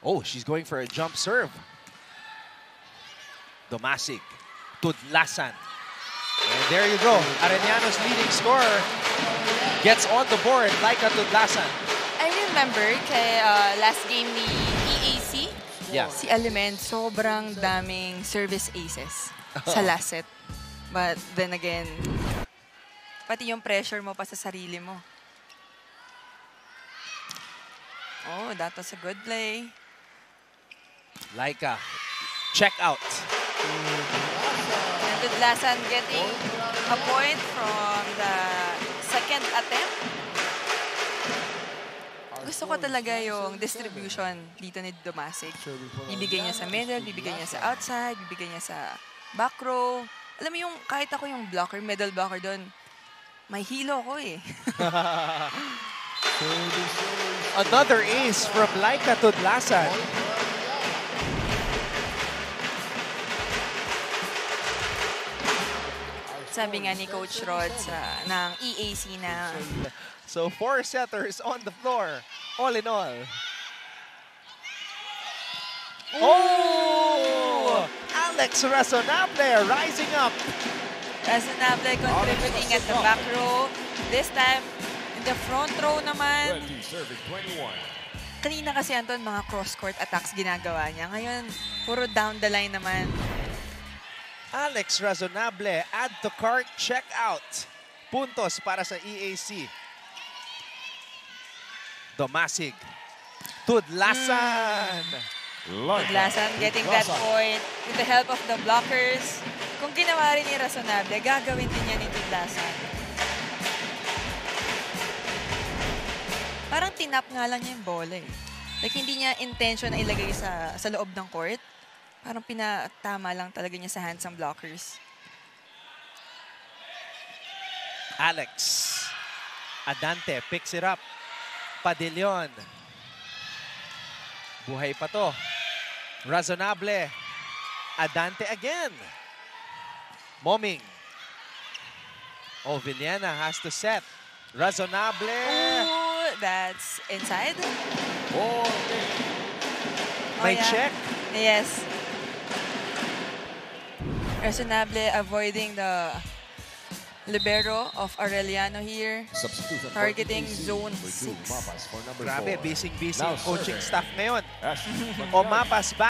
Oh, she's going for a jump serve. Domasig. Tudlasan. And there you go. Arellano's leading scorer gets on the board. Laika Tudlasan. I remember kay last game ni EAC, Yeah. si Aliment, sobrang daming service aces sa last set. But then again, pati yung pressure mo pa sa sarili mo. Oh, that was a good play. Laika. Check out. And Tudlasan getting a point from the second attempt. Gusto ko talaga yung distribution dito ni Domasig. Bibigay niya sa middle, bibigay niya sa outside, bibigay niya sa back row. Alam mo yung kahit ako yung blocker, middle blocker doon, may hilo ko eh. Another ace from Laika Tudlasan. Sabi nga ni Coach Rod ng EAC na So 4 setters on the floor. All in all. Oh! Alex Razonable rising up. Razonable contributing at the back row. This time, in the front row naman. Kanina kasi, Anton, mga cross-court attacks ginagawa niya. Ngayon, puro down the line naman. Alex Razonable, add to cart, check out. Puntos para sa EAC. Domasig. Tudlasan. Tudlasan getting that point with the help of the blockers. Kung ginawa rin ni Razonable, gagawin din niya ni Tudlasan. Parang tinap nga lang niya yung bola eh. Like, hindi niya intention na ilagay sa loob ng court. Parang pinatama lang talaga niya sa hands ng blockers. Alex. Adante picks it up. Padillon. Buhay pa to. Razonable. Adante again. Moming. Oh, Villena has to set. Razonable. Ooh, that's inside. Oh, may yeah. check. Yes. Razonable avoiding the libero of Arellano here. Targeting zone 6. Grabe, busy coaching staff ngayon. O Mapas back.